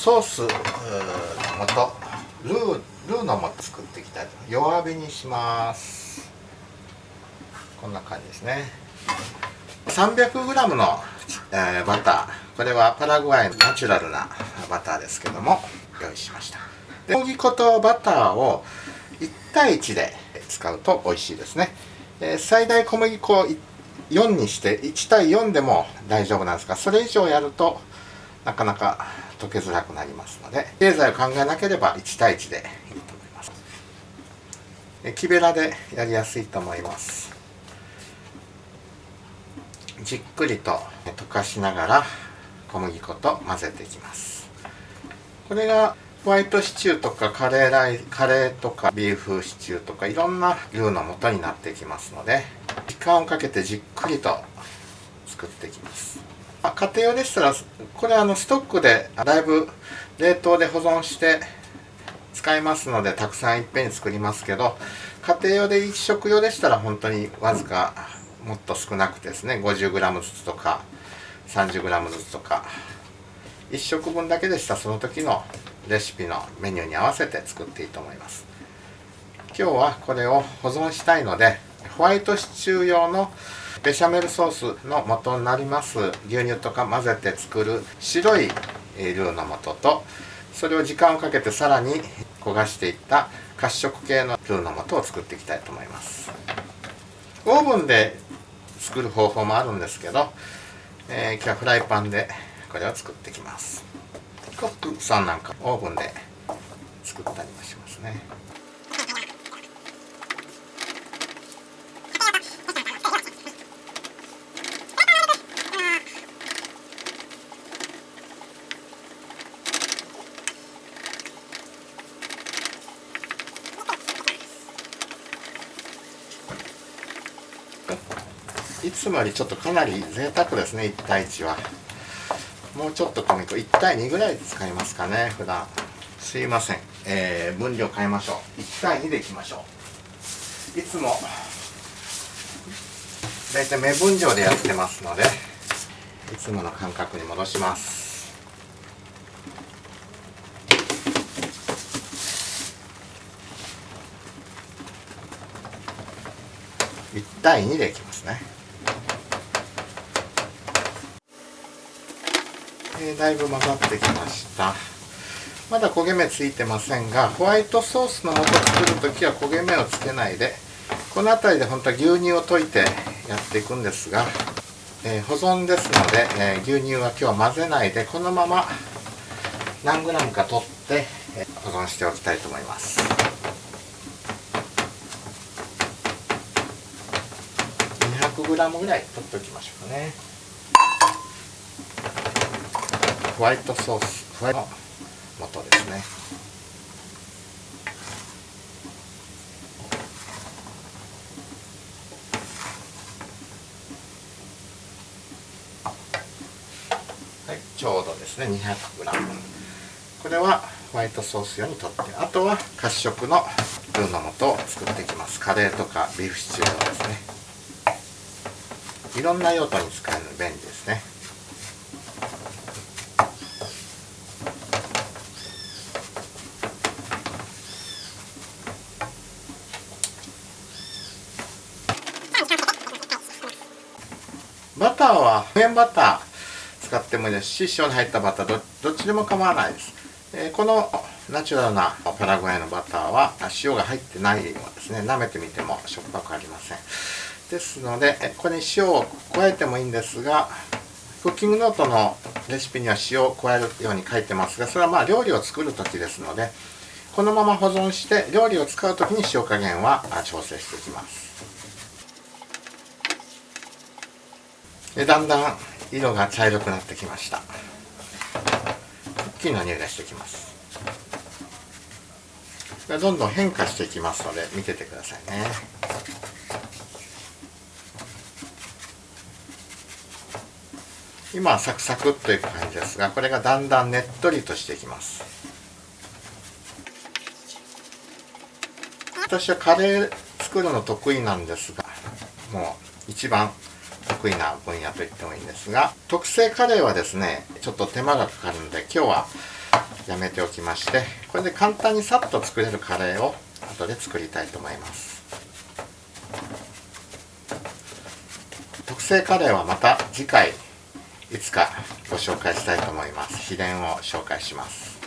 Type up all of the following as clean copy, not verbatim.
ソースの素ルーのも作っていきたいと。弱火にします。こんな感じですね。300g の、バター、これはパラグアイのナチュラルなバターですけども用意しました。で、小麦粉とバターを1対1で使うと美味しいですね。最大小麦粉を4にして1対4でも大丈夫なんですが、それ以上やるとなかなか溶けづらくなりますので、経済を考えなければ1対1でいいと思います。木べらでやりやすいと思います。じっくりと溶かしながら小麦粉と混ぜていきます。これがホワイトシチューとかカレーとかビーフシチューとかいろんなルーの素になっていきますので、時間をかけてじっくりと作っていきます。家庭用でしたらこれストックでだいぶ冷凍で保存して使いますので、たくさんいっぺんに作りますけど、家庭用で1食用でしたら本当にわずかもっと少なくてですね、50g ずつとか 30g ずつとか、1食分だけでしたらその時のレシピのメニューに合わせて作っていいと思います。今日はこれを保存したいので、ホワイトシチュー用のベシャメルソースの元になります牛乳とか混ぜて作る白いルーの素と、それを時間をかけてさらに焦がしていった褐色系のルーの素を作っていきたいと思います。オーブンで作る方法もあるんですけど、今日はフライパンでこれを作っていきます。コックさんなんかオーブンで作ったりもしますね。いつもよりちょっとかなり贅沢ですね。1対1はもうちょっと小麦粉1対2ぐらい使いますかね普段。すいません、分量変えましょう。1対2でいきましょう。いつもだいたい目分量でやってますので、いつもの感覚に戻します。1対2でいきますね。だいぶ混ざってきました。まだ焦げ目ついてませんが、ホワイトソースの素作るときは焦げ目をつけないで、この辺りで本当は牛乳を溶いてやっていくんですが、保存ですので、牛乳は今日は混ぜないでこのまま何グラムか取って、保存しておきたいと思います。200g ぐらい取っておきましょうかね。ホワイトソースの素ですね。はい、ちょうどですね 200g。 これはホワイトソース用にとって、あとは褐色のルーの素を作っていきます。カレーとかビーフシチュー用ですね。いろんな用途に使えるので便利ですね。バターは無塩バター使ってもいいですし、塩の入ったバターどっちでも構わないです。このナチュラルなパラグアイのバターは塩が入ってないのですね。舐めてみてもしょっぱくありません。ですのでここに塩を加えてもいいんですが、クッキングノートのレシピには塩を加えるように書いてますが、それは料理を作る時ですので、このまま保存して料理を使う時に塩加減は調整していきます。だんだん色が茶色くなってきました。クッキーの匂いがしてきます。どんどん変化していきますので見ててくださいね。今はサクサクっといく感じですが、これがだんだんねっとりとしていきます。私はカレー作るの得意なんですが、もう一番得意な分野と言ってもいいんですが、特製カレーはですねちょっと手間がかかるので、今日はやめておきまして、これで簡単にさっと作れるカレーを後で作りたいと思います。特製カレーはまた次回いつかご紹介したいと思います。秘伝を紹介します。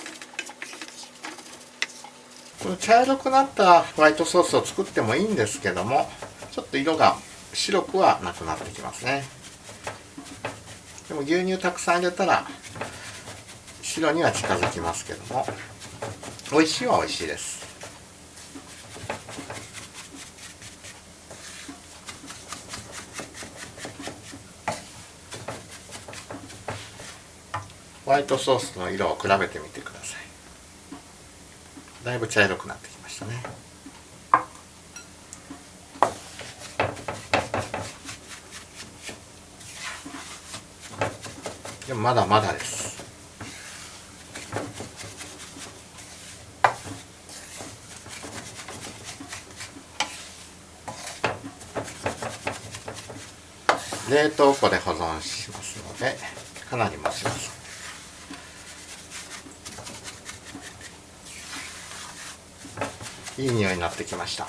この茶色くなったホワイトソースを作ってもいいんですけども、ちょっと色が白くはなくなってきますね。でも牛乳たくさん入れたら白には近づきますけども、美味しいは美味しいです。ホワイトソースの色を比べてみてください。だいぶ茶色くなってきましたね。でもまだまだです。冷凍庫で保存しますのでかなり持ちます。いい匂いになってきました。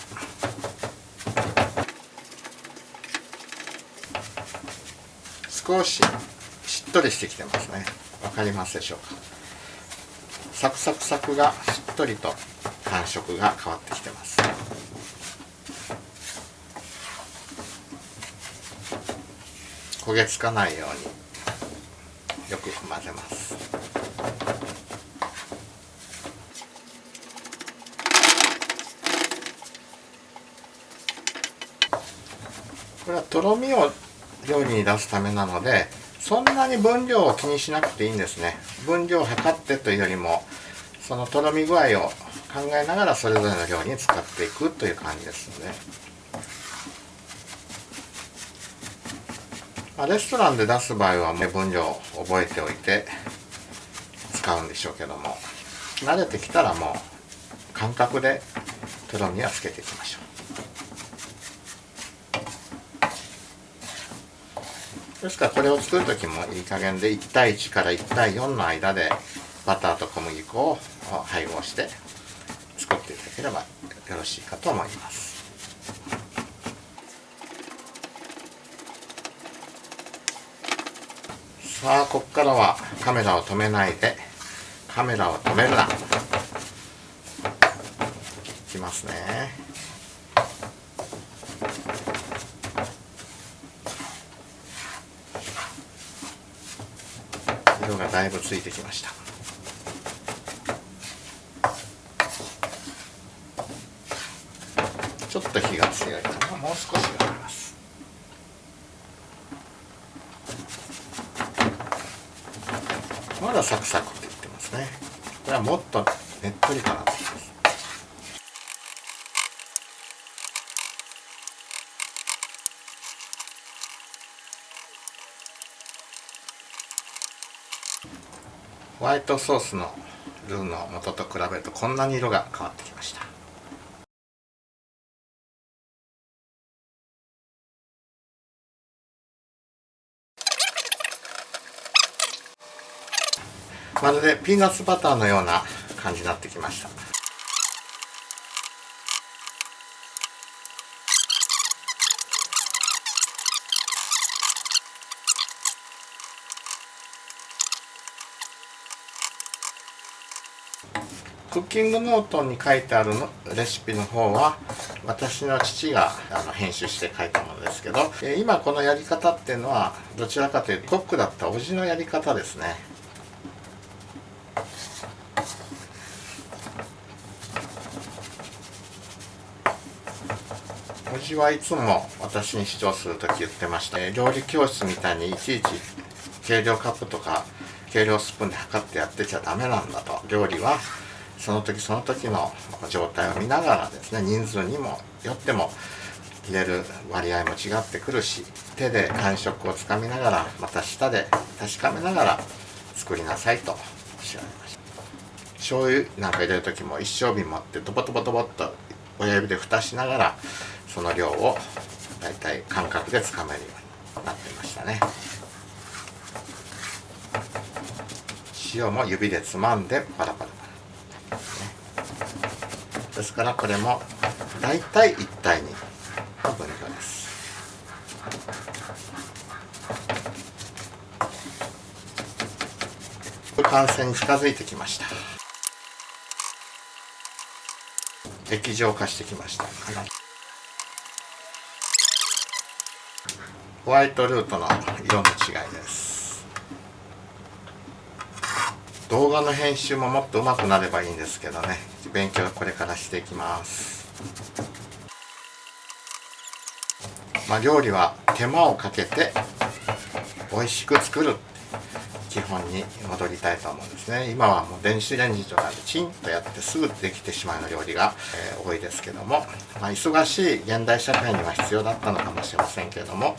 少ししっとりしてきてますね。わかりますでしょうか。サクサクサクがしっとりと感触が変わってきてます。焦げつかないようによく混ぜます。これはとろみを料理に出すためなので、そんなに分量を気にしなくていいんですね。分量を測ってというよりも、そのとろみ具合を考えながらそれぞれの料理に使っていくという感じですので、レストランで出す場合は分量を覚えておいて使うんでしょうけども、慣れてきたらもう感覚でとろみはつけていきましょう。ですからこれを作る時もいい加減で1対1から1対4の間でバターと小麦粉を配合して作っていただければよろしいかと思います。さあここからはカメラを止めないで、カメラを止めるな、いきますね。色がだいぶついてきました。ちょっと火が強いかな。もう少し入れます。まだサクサクって言ってますね。これはもっとねっとりかなってきます。ホワイトソースのルーの素と比べるとこんなに色が変わってきました。まるでピーナッツバターのような感じになってきました。クッキングノートに書いてあるレシピの方は私の父が編集して書いたものですけど、今このやり方っていうのはどちらかというとコックだった叔父のやり方ですね。叔父はいつも私に主張する時言ってました。料理教室みたいにいちいち計量カップとか計量スプーンで測ってやってちゃダメなんだと。料理はその時その時の状態を見ながらですね、人数にもよっても入れる割合も違ってくるし、手で感触をつかみながらまた舌で確かめながら作りなさいとおっしゃられました。醤油なんか入れる時も一升瓶持ってドボドボドボっと親指で蓋しながらその量をだいたい感覚でつかめるようになってましたね。塩も指でつまんでパラパラパラ、ね、ですからこれもだいたい1対2の分量です。完成に近づいてきました。液状化してきました。ホワイトルートの色の違いです。動画の編集ももっと上手くなればいいんですけどね、勉強はこれからしていきます。料理は手間をかけて美味しく作る基本に戻りたいと思うんですね。今はもう電子レンジとかでチンとやってすぐできてしまう料理が、多いですけども、忙しい現代社会には必要だったのかもしれませんけれども、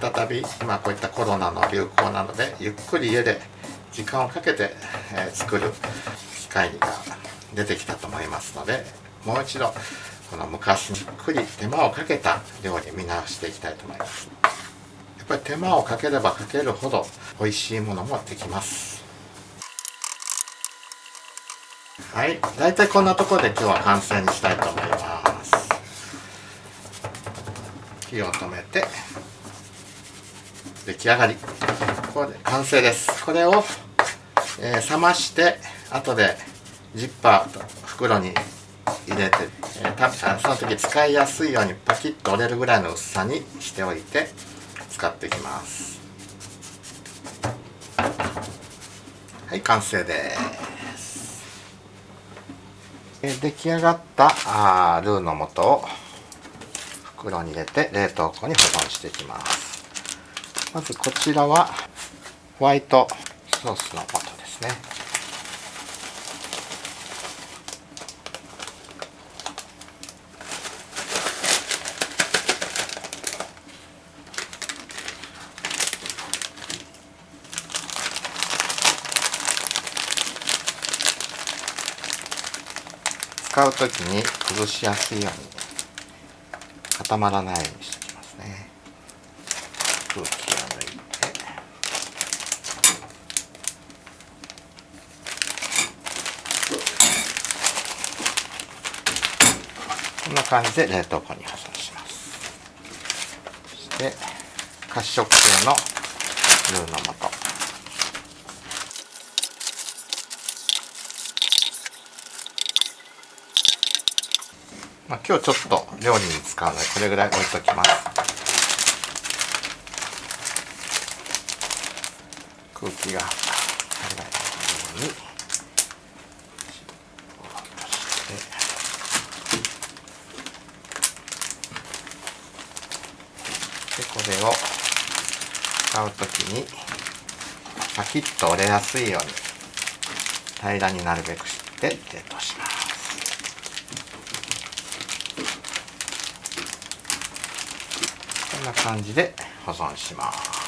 再び今こういったコロナの流行なのでゆっくり家で時間をかけて、作る機会が出てきたと思いますので、もう一度この昔じっくり手間をかけた料理見直していきたいと思います。やっぱり手間をかければかけるほど美味しいものもできます。はい、だいたいこんなところで今日は完成にしたいと思います。火を止めて出来上がり、これで完成です。これを、冷まして後でジッパーと袋に入れて、その時使いやすいようにパキッと折れるぐらいの薄さにしておいて使っていきます。はい、完成です。出来上がったルーの素を袋に入れて冷凍庫に保存していきます。まずこちらはホワイトソースの素ですね。使うときに崩しやすいように固まらないようにしておきますね。空気を抜いて、こんな感じで冷凍庫に保存します。そして褐色系のルーの素、今日ちょっと料理に使うのでこれぐらい置いときます。空気が入らないようにで、これを使うときにパキッと折れやすいように平らになるべくして冷凍します。こんな感じで保存します。